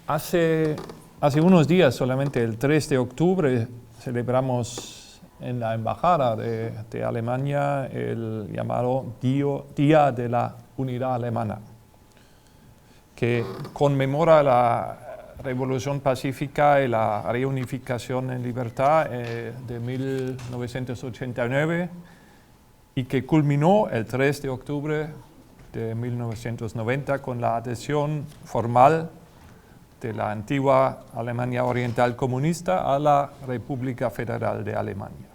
Hace unos días, solamente el 3 de octubre, celebramos en la Embajada de Alemania el llamado Día de la Unidad Alemana, que conmemora la Revolución Pacífica y la reunificación en libertad de 1989 y que culminó el 3 de octubre de 1990 con la adhesión formal de la antigua Alemania Oriental comunista a la República Federal de Alemania.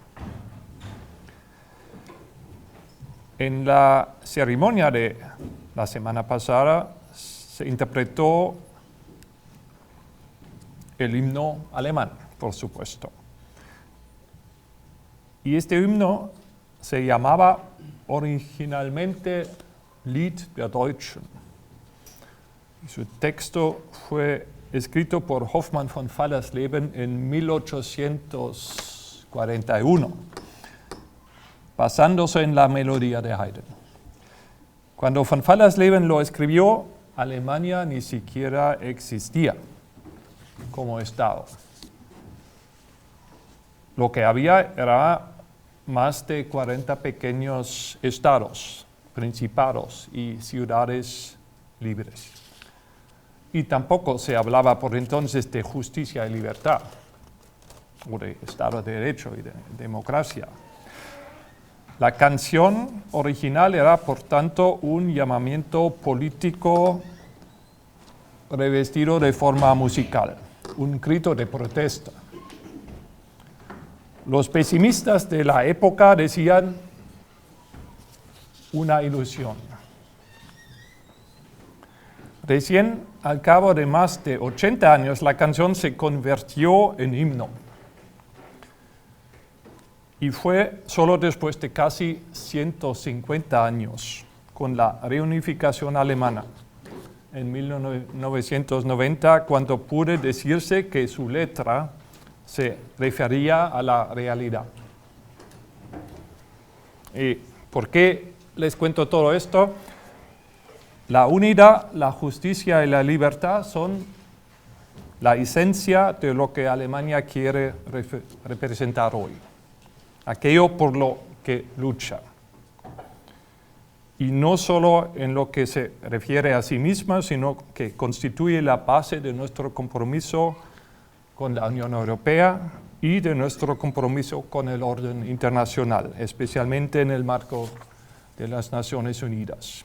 En la ceremonia de la semana pasada se interpretó el himno alemán, por supuesto. Y este himno se llamaba originalmente Lied der Deutschen. Y su texto fue escrito por Hoffmann von Fallersleben en 1841, basándose en la melodía de Haydn. Cuando von Fallersleben lo escribió, Alemania ni siquiera existía como Estado. Lo que había era más de 40 pequeños estados, principados y ciudades libres. Y tampoco se hablaba por entonces de justicia y libertad, o de Estado de Derecho y de democracia. La canción original era, por tanto, un llamamiento político revestido de forma musical, un grito de protesta. Los pesimistas de la época decían una ilusión. Recién al cabo de más de 80 años, la canción se convirtió en himno. Y fue solo después de casi 150 años, con la reunificación alemana, en 1990, cuando pude decirse que su letra se refería a la realidad. ¿Y por qué les cuento todo esto? La unidad, la justicia y la libertad son la esencia de lo que Alemania quiere representar hoy. Aquello por lo que lucha. Y no solo en lo que se refiere a sí misma, sino que constituye la base de nuestro compromiso con la Unión Europea y de nuestro compromiso con el orden internacional, especialmente en el marco de las Naciones Unidas.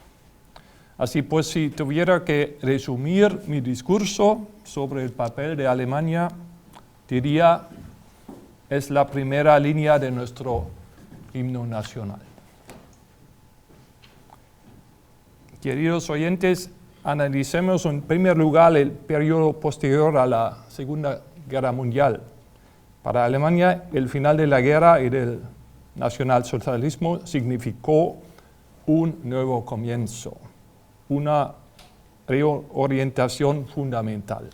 Así pues, si tuviera que resumir mi discurso sobre el papel de Alemania, diría, es la primera línea de nuestro himno nacional. Queridos oyentes, analicemos en primer lugar el periodo posterior a la Segunda Guerra Mundial. Para Alemania, el final de la guerra y del nacionalsocialismo significó un nuevo comienzo, una reorientación fundamental.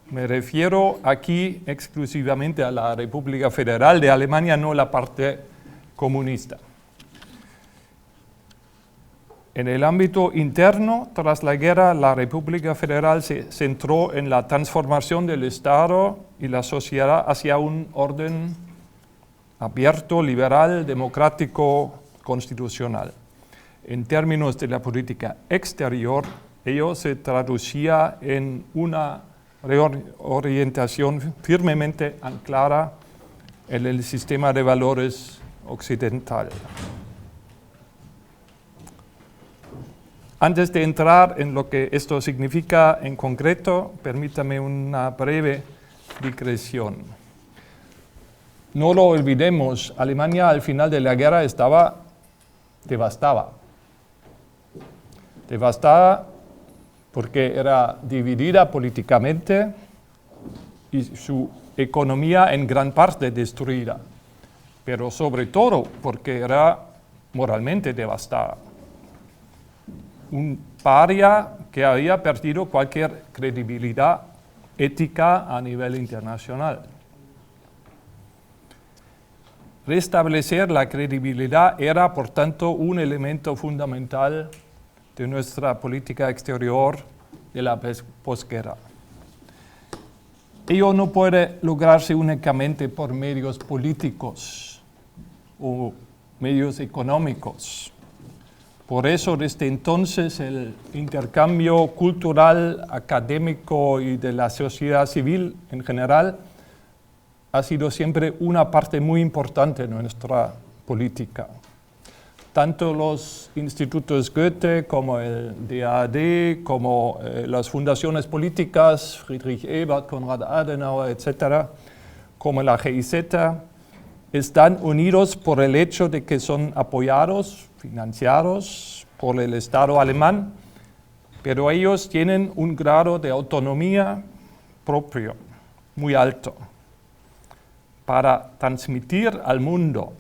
Me refiero aquí exclusivamente a la República Federal de Alemania, no la parte comunista. En el ámbito interno, tras la guerra, la República Federal se centró en la transformación del Estado y la sociedad hacia un orden abierto, liberal, democrático, constitucional. En términos de la política exterior, ello se traducía en una reorientación firmemente anclada en el sistema de valores occidental. Antes de entrar en lo que esto significa en concreto, permítame una breve digresión. No lo olvidemos, Alemania al final de la guerra estaba devastada. Devastada porque era dividida políticamente y su economía en gran parte destruida, pero sobre todo porque era moralmente devastada. Un paria que había perdido cualquier credibilidad ética a nivel internacional. Restablecer la credibilidad era, por tanto, un elemento fundamental de nuestra política exterior de la posguerra. Ello no puede lograrse únicamente por medios políticos o medios económicos. Por eso, desde entonces, el intercambio cultural, académico y de la sociedad civil en general ha sido siempre una parte muy importante de nuestra política. Tanto los institutos Goethe como el DAAD, como las fundaciones políticas, Friedrich Ebert, Konrad Adenauer, etc., como la GIZ, están unidos por el hecho de que son apoyados, financiados por el Estado alemán, pero ellos tienen un grado de autonomía propio muy alto para transmitir al mundo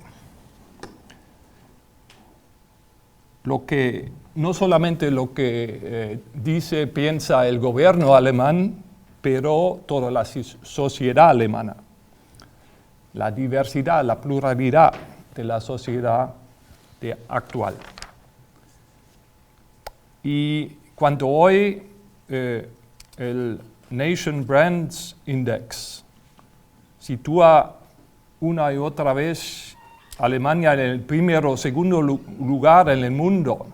no solamente lo que dice, piensa el gobierno alemán, pero toda la sociedad alemana, la diversidad, la pluralidad de la sociedad actual. Y cuando hoy el Nation Brands Index sitúa una y otra vez Alemania en el primero o segundo lugar en el mundo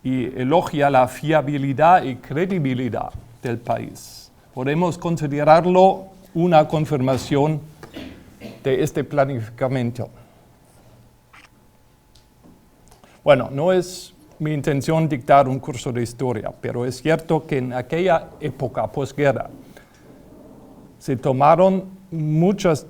y elogia la fiabilidad y credibilidad del país, podemos considerarlo una confirmación de este planificamiento. Bueno, no es mi intención dictar un curso de historia, pero es cierto que en aquella época posguerra se tomaron muchas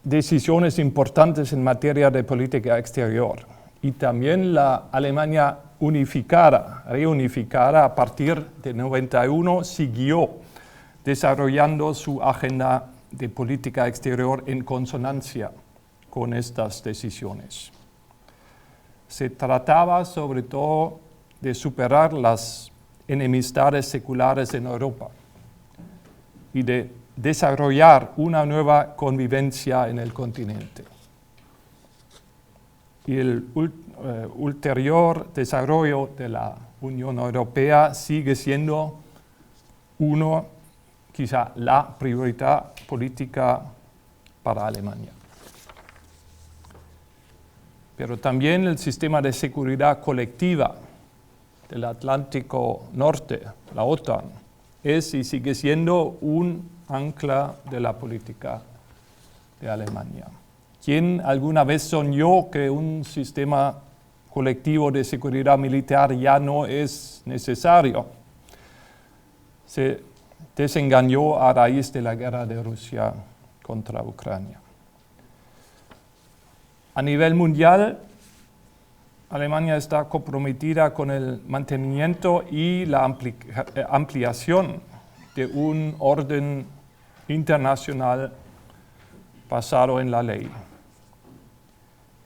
decisiones importantes en materia de política exterior y también la Alemania reunificada a partir de 91 siguió desarrollando su agenda de política exterior en consonancia con estas decisiones. Se trataba sobre todo de superar las enemistades seculares en Europa y de desarrollar una nueva convivencia en el continente. Y el ulterior desarrollo de la Unión Europea sigue siendo quizá la prioridad política para Alemania. Pero también el sistema de seguridad colectiva del Atlántico Norte, la OTAN, es y sigue siendo un ancla de la política de Alemania. ¿Quién alguna vez soñó que un sistema colectivo de seguridad militar ya no es necesario? Se desengañó a raíz de la guerra de Rusia contra Ucrania. A nivel mundial, Alemania está comprometida con el mantenimiento y la ampliación de un orden internacional basado en la ley.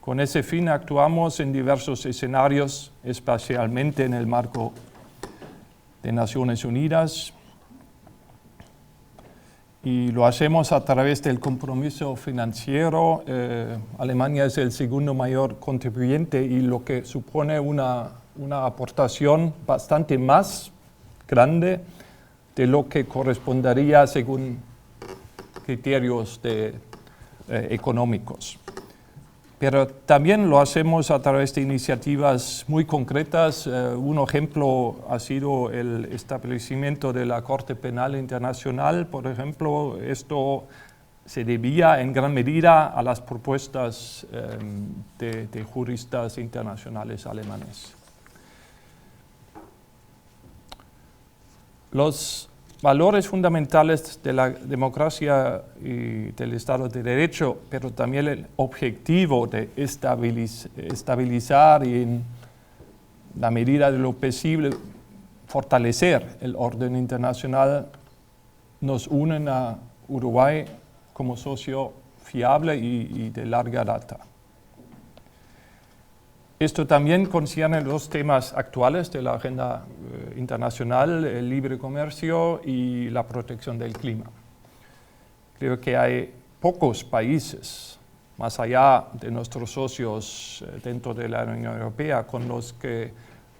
Con ese fin actuamos en diversos escenarios, especialmente en el marco de Naciones Unidas, y lo hacemos a través del compromiso financiero. Alemania es el segundo mayor contribuyente y lo que supone una aportación bastante más grande de lo que correspondería según criterios económicos. Pero también lo hacemos a través de iniciativas muy concretas. Un ejemplo ha sido el establecimiento de la Corte Penal Internacional. Por ejemplo, esto se debía en gran medida a las propuestas de juristas internacionales alemanes. Los valores fundamentales de la democracia y del Estado de Derecho, pero también el objetivo de estabilizar y en la medida de lo posible fortalecer el orden internacional, nos unen a Uruguay como socio fiable y de larga data. Esto también concierne los temas actuales de la agenda internacional, el libre comercio y la protección del clima. Creo que hay pocos países, más allá de nuestros socios dentro de la Unión Europea, con los que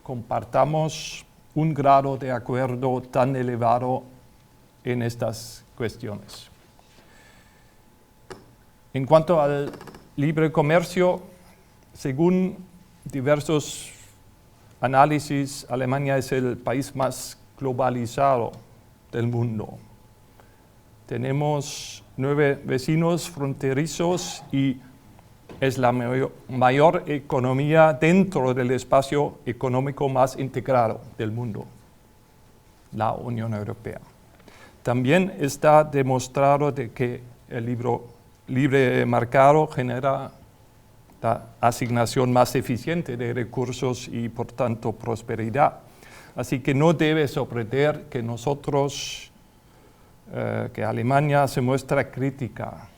compartamos un grado de acuerdo tan elevado en estas cuestiones. En cuanto al libre comercio, según diversos análisis, Alemania es el país más globalizado del mundo. Tenemos 9 vecinos fronterizos y es la mayor economía dentro del espacio económico más integrado del mundo, la Unión Europea. También está demostrado de que el libre mercado genera la asignación más eficiente de recursos y, por tanto, prosperidad. Así que no debe sorprender que que Alemania se muestra crítica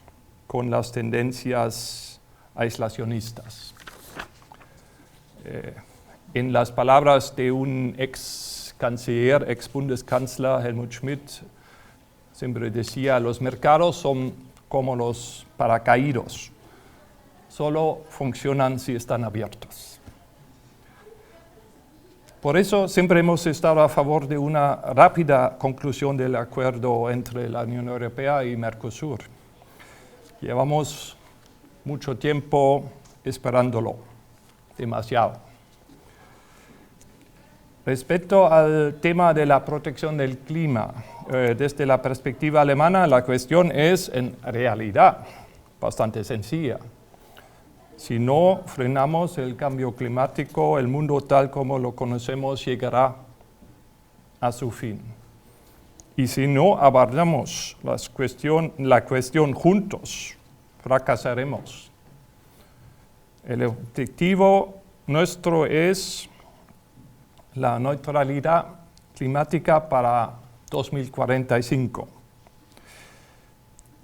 con las tendencias aislacionistas. En las palabras de un ex Bundeskanzler Helmut Schmidt, siempre decía, los mercados son como los paracaídos, solo funcionan si están abiertos. Por eso siempre hemos estado a favor de una rápida conclusión del acuerdo entre la Unión Europea y Mercosur. Llevamos mucho tiempo esperándolo, demasiado. Respecto al tema de la protección del clima, desde la perspectiva alemana, la cuestión es en realidad bastante sencilla. Si no frenamos el cambio climático, el mundo tal como lo conocemos llegará a su fin. Y si no abordamos la cuestión juntos, fracasaremos. El objetivo nuestro es la neutralidad climática para 2045.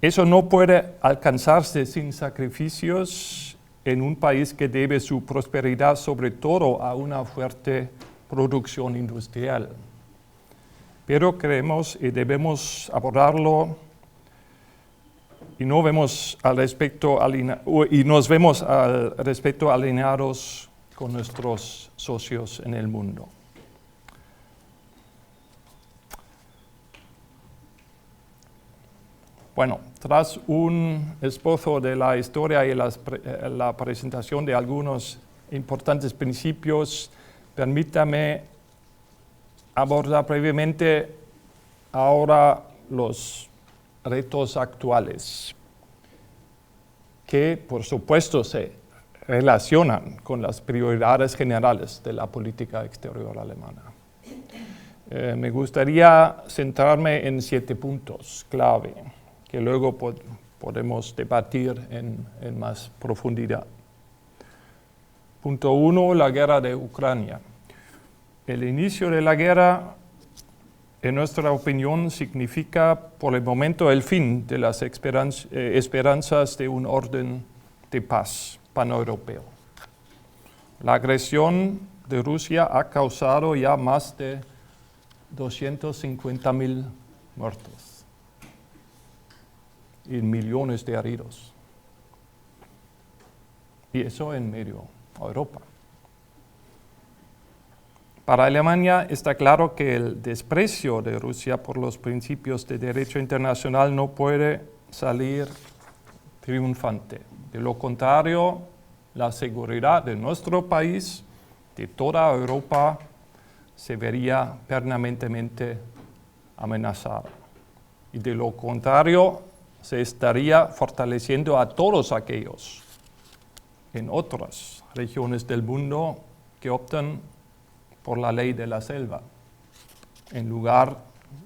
Eso no puede alcanzarse sin sacrificios en un país que debe su prosperidad sobre todo a una fuerte producción industrial. Pero creemos y debemos abordarlo y nos vemos al respecto alineados con nuestros socios en el mundo. Bueno, tras un esbozo de la historia y la presentación de algunos importantes principios, permítame abordar brevemente ahora los retos actuales, que por supuesto se relacionan con las prioridades generales de la política exterior alemana. Me gustaría centrarme en 7 puntos clave, que luego podemos debatir en más profundidad. Punto 1, la guerra de Ucrania. El inicio de la guerra, en nuestra opinión, significa por el momento el fin de las esperanzas de un orden de paz paneuropeo. La agresión de Rusia ha causado ya más de 250.000 muertos y millones de heridos. Y eso en medio Europa. Para Alemania está claro que el desprecio de Rusia por los principios de derecho internacional no puede salir triunfante. De lo contrario, la seguridad de nuestro país, de toda Europa, se vería permanentemente amenazada. Y de lo contrario, se estaría fortaleciendo a todos aquellos en otras regiones del mundo que optan por la ley de la selva, en lugar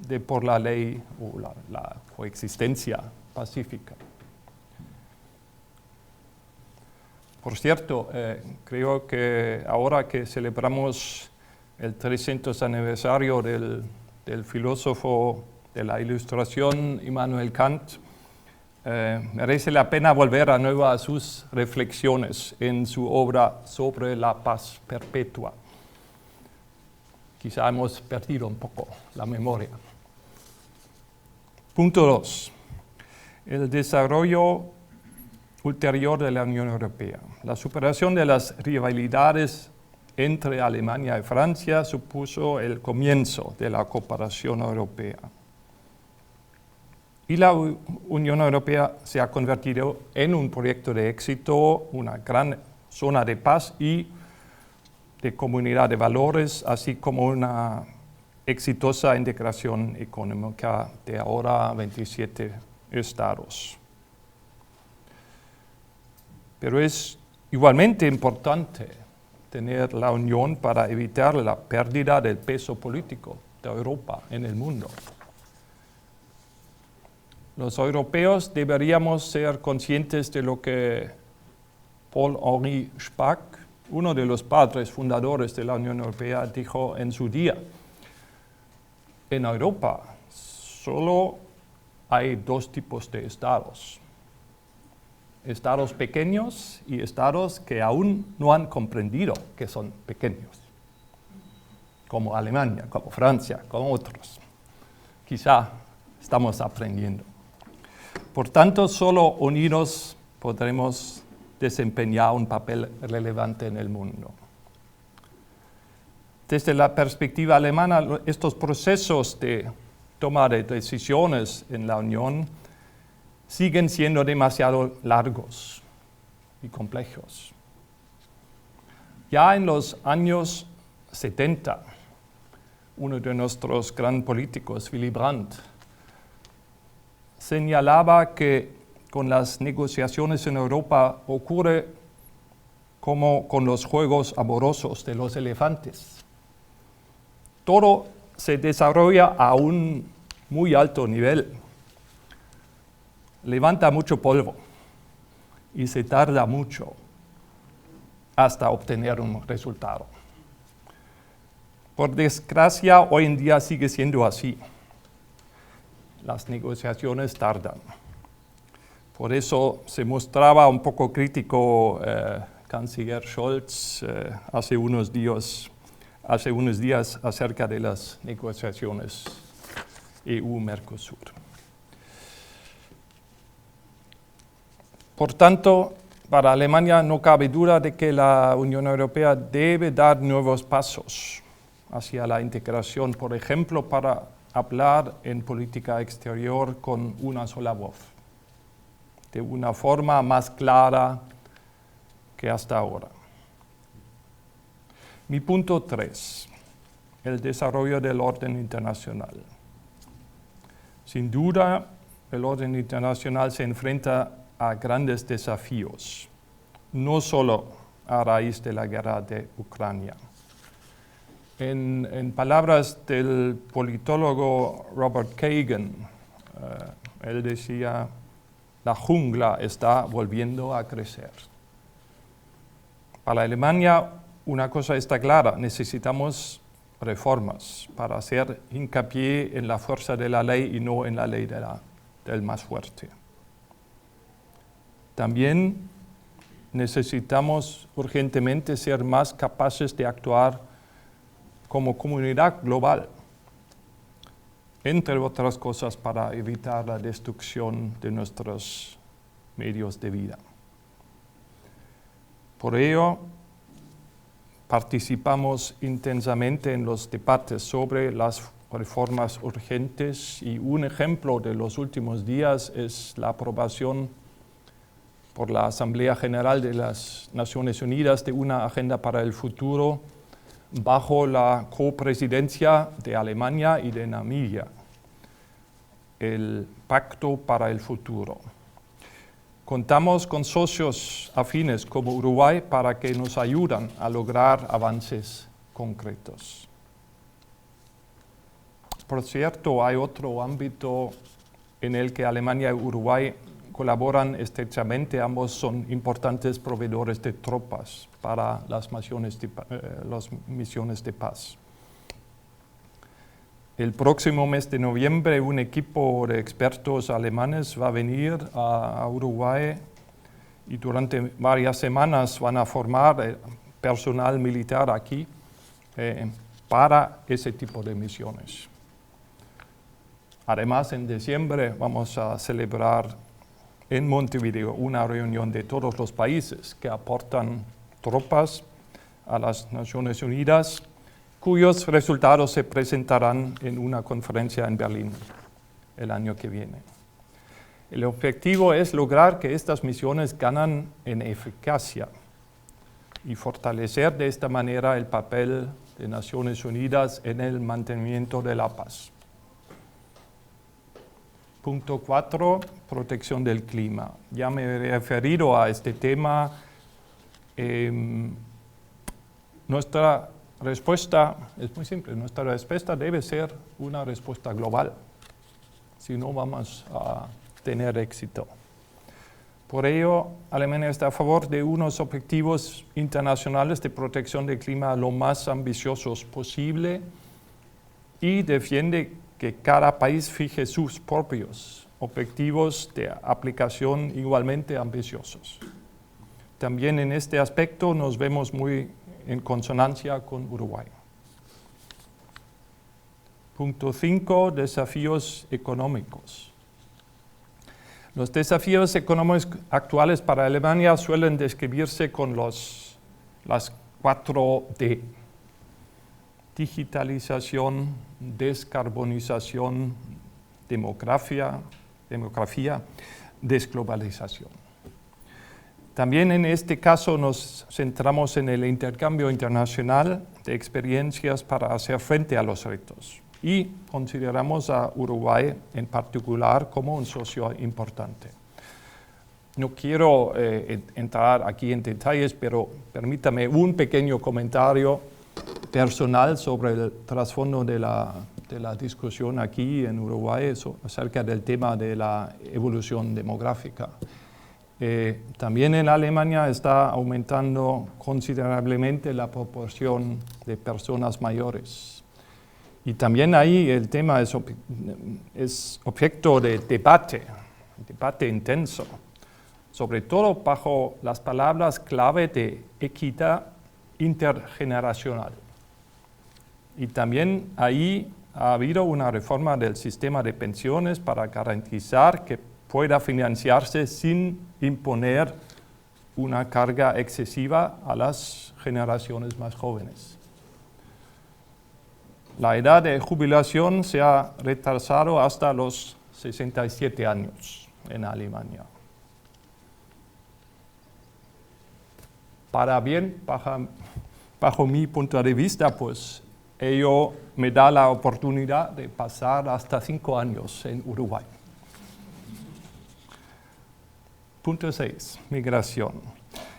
de por la ley o la coexistencia pacífica. Por cierto, creo que ahora que celebramos el 300 aniversario del filósofo de la Ilustración, Immanuel Kant, merece la pena volver a nuevo a sus reflexiones en su obra sobre la paz perpetua. Quizá hemos perdido un poco la memoria. Punto 2. El desarrollo ulterior de la Unión Europea. La superación de las rivalidades entre Alemania y Francia supuso el comienzo de la cooperación europea. Y la Unión Europea se ha convertido en un proyecto de éxito, una gran zona de paz y de comunidad de valores, así como una exitosa integración económica de ahora 27 estados. Pero es igualmente importante tener la unión para evitar la pérdida del peso político de Europa en el mundo. Los europeos deberíamos ser conscientes de lo que Paul-Henri Spaak, uno de los padres fundadores de la Unión Europea, dijo en su día. En Europa solo hay dos tipos de estados. Estados pequeños y estados que aún no han comprendido que son pequeños, como Alemania, como Francia, como otros. Quizá estamos aprendiendo. Por tanto, solo unidos podremos desempeñar un papel relevante en el mundo. Desde la perspectiva alemana, estos procesos de toma de decisiones en la Unión siguen siendo demasiado largos y complejos. Ya en los años 70, uno de nuestros gran políticos, Willy Brandt, señalaba que con las negociaciones en Europa ocurre como con los juegos amorosos de los elefantes. Todo se desarrolla a un muy alto nivel. Levanta mucho polvo y se tarda mucho hasta obtener un resultado. Por desgracia, hoy en día sigue siendo así. Las negociaciones tardan. Por eso se mostraba un poco crítico canciller Scholz hace unos días acerca de las negociaciones EU-Mercosur. Por tanto, para Alemania no cabe duda de que la Unión Europea debe dar nuevos pasos hacia la integración, por ejemplo, para hablar en política exterior con una sola voz, de una forma más clara que hasta ahora. Mi punto 3, el desarrollo del orden internacional. Sin duda, el orden internacional se enfrenta a grandes desafíos, no solo a raíz de la guerra de Ucrania. En palabras del politólogo Robert Kagan, él decía, la jungla está volviendo a crecer. Para Alemania, una cosa está clara, necesitamos reformas para hacer hincapié en la fuerza de la ley y no en la ley del más fuerte. También necesitamos urgentemente ser más capaces de actuar como comunidad global, entre otras cosas para evitar la destrucción de nuestros medios de vida. Por ello, participamos intensamente en los debates sobre las reformas urgentes y un ejemplo de los últimos días es la aprobación por la Asamblea General de las Naciones Unidas de una agenda para el futuro bajo la copresidencia de Alemania y de Namibia, el Pacto para el Futuro. Contamos con socios afines como Uruguay para que nos ayuden a lograr avances concretos. Por cierto, hay otro ámbito en el que Alemania y Uruguay colaboran estrechamente. Ambos son importantes proveedores de tropas para las misiones de paz. El próximo mes de noviembre, un equipo de expertos alemanes va a venir a Uruguay y durante varias semanas van a formar personal militar aquí para ese tipo de misiones. Además, en diciembre vamos a celebrar en Montevideo una reunión de todos los países que aportan tropas a las Naciones Unidas, cuyos resultados se presentarán en una conferencia en Berlín el año que viene. El objetivo es lograr que estas misiones ganen en eficacia y fortalecer de esta manera el papel de Naciones Unidas en el mantenimiento de la paz. Punto 4, protección del clima. Ya me he referido a este tema. Nuestra respuesta es muy simple. Nuestra respuesta debe ser una respuesta global. Si no, vamos a tener éxito. Por ello, Alemania está a favor de unos objetivos internacionales de protección del clima lo más ambiciosos posible y defiende que cada país fije sus propios objetivos de aplicación igualmente ambiciosos. También en este aspecto nos vemos muy en consonancia con Uruguay. Punto 5, desafíos económicos. Los desafíos económicos actuales para Alemania suelen describirse con las 4D. Digitalización, descarbonización, demografía, desglobalización. También en este caso nos centramos en el intercambio internacional de experiencias para hacer frente a los retos y consideramos a Uruguay en particular como un socio importante. No quiero entrar aquí en detalles, pero permítame un pequeño comentario personal sobre el trasfondo de la discusión aquí en Uruguay acerca del tema de la evolución demográfica. También en Alemania está aumentando considerablemente la proporción de personas mayores. Y también ahí el tema es objeto de debate intenso, sobre todo bajo las palabras clave de equidad intergeneracional. Y también ahí ha habido una reforma del sistema de pensiones para garantizar que pueda financiarse sin imponer una carga excesiva a las generaciones más jóvenes. La edad de jubilación se ha retrasado hasta los 67 años en Alemania. Para bien, bajo mi punto de vista, pues ello me da la oportunidad de pasar hasta 5 años en Uruguay. Punto 6, migración.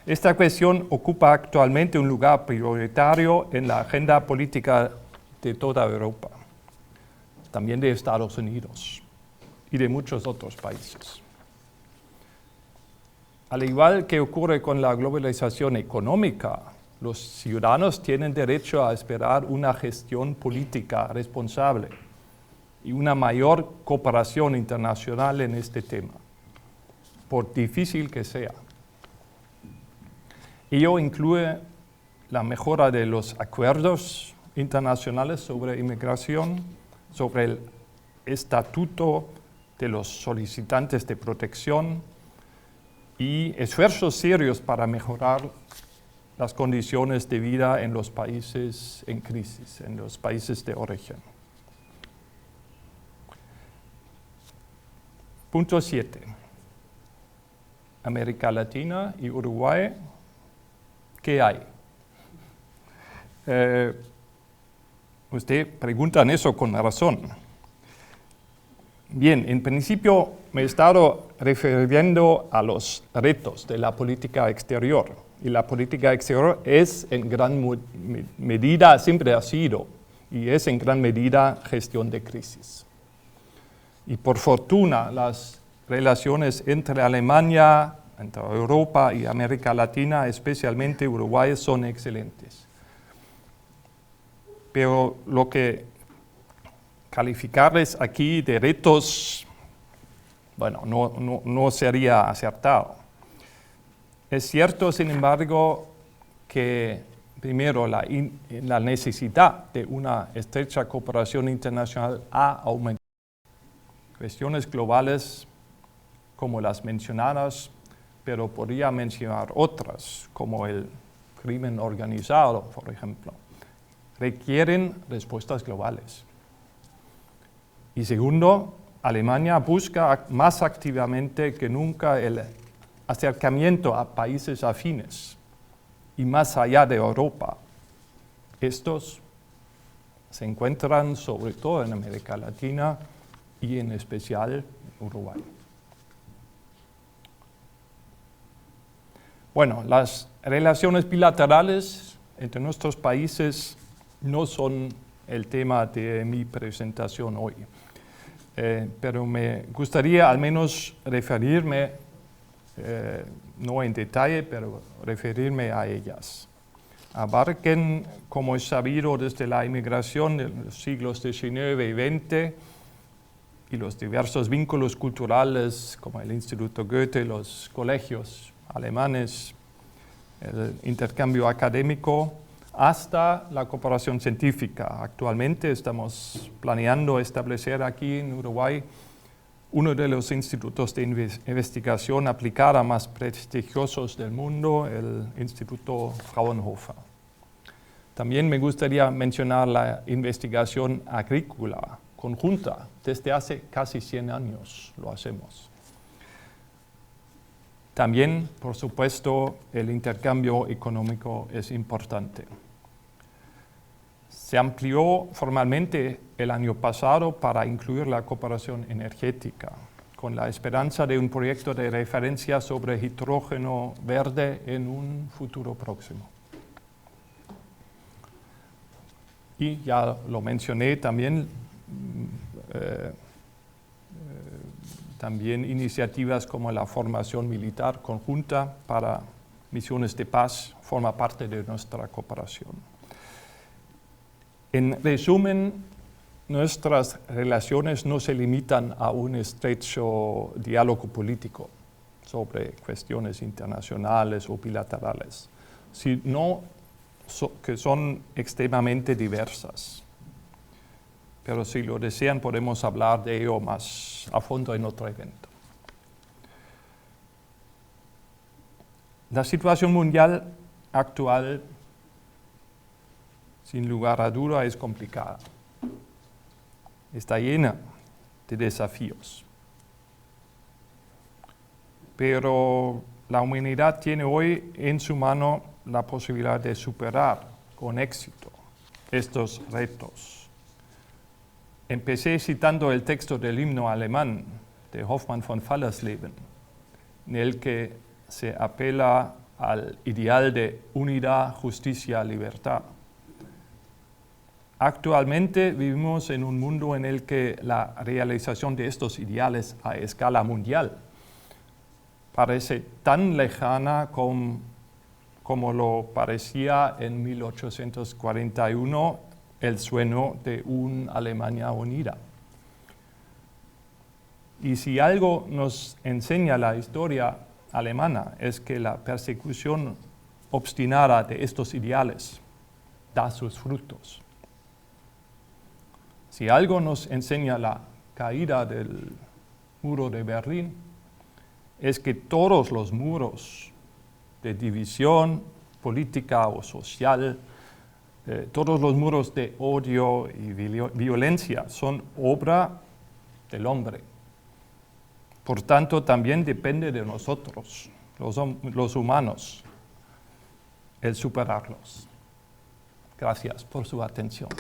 Esta cuestión ocupa actualmente un lugar prioritario en la agenda política de toda Europa, también de Estados Unidos y de muchos otros países. Al igual que ocurre con la globalización económica, los ciudadanos tienen derecho a esperar una gestión política responsable y una mayor cooperación internacional en este tema, por difícil que sea. Ello incluye la mejora de los acuerdos internacionales sobre inmigración, sobre el estatuto de los solicitantes de protección y esfuerzos serios para mejorar las condiciones de vida en los países en crisis, en los países de origen. Punto 7. América Latina y Uruguay, ¿qué hay? Usted pregunta eso con razón. Bien, en principio me he estado refiriendo a los retos de la política exterior. Y la política exterior es en gran medida, siempre ha sido, y es en gran medida gestión de crisis. Y por fortuna, las relaciones entre Alemania, entre Europa y América Latina, especialmente Uruguay, son excelentes. Pero lo que calificarles aquí de retos, bueno, no sería acertado. Es cierto, sin embargo, que primero la necesidad de una estrecha cooperación internacional ha aumentado. Cuestiones globales como las mencionadas, pero podría mencionar otras, como el crimen organizado, por ejemplo, requieren respuestas globales. Y segundo, Alemania busca más activamente que nunca el acercamiento a países afines y más allá de Europa. Estos se encuentran sobre todo en América Latina y en especial en Uruguay. Bueno, las relaciones bilaterales entre nuestros países no son el tema de mi presentación hoy, pero me gustaría al menos referirme, no en detalle, pero referirme a ellas. Abarquen, como es sabido, desde la inmigración de los siglos XIX y XX y los diversos vínculos culturales como el Instituto Goethe, los colegios alemanes, el intercambio académico, hasta la cooperación científica. Actualmente estamos planeando establecer aquí en Uruguay uno de los institutos de investigación aplicada más prestigiosos del mundo, el Instituto Fraunhofer. También me gustaría mencionar la investigación agrícola conjunta. Desde hace casi 100 años lo hacemos. También, por supuesto, el intercambio económico es importante. Se amplió formalmente el año pasado para incluir la cooperación energética, con la esperanza de un proyecto de referencia sobre hidrógeno verde en un futuro próximo. Y ya lo mencioné también, también iniciativas como la formación militar conjunta para misiones de paz forma parte de nuestra cooperación. En resumen, nuestras relaciones no se limitan a un estrecho diálogo político sobre cuestiones internacionales o bilaterales, sino que son extremadamente diversas. Pero si lo desean, podemos hablar de ello más a fondo en otro evento. La situación mundial actual, sin lugar a duda, es complicada. Está llena de desafíos. Pero la humanidad tiene hoy en su mano la posibilidad de superar con éxito estos retos. Empecé citando el texto del himno alemán de Hoffmann von Fallersleben, en el que se apela al ideal de unidad, justicia, libertad. Actualmente vivimos en un mundo en el que la realización de estos ideales a escala mundial parece tan lejana como lo parecía en 1841 el sueño de una Alemania unida. Y si algo nos enseña la historia alemana es que la persecución obstinada de estos ideales da sus frutos. Si algo nos enseña la caída del muro de Berlín, es que todos los muros de división política o social, todos los muros de odio y violencia son obra del hombre. Por tanto, también depende de nosotros, los humanos, el superarlos. Gracias por su atención.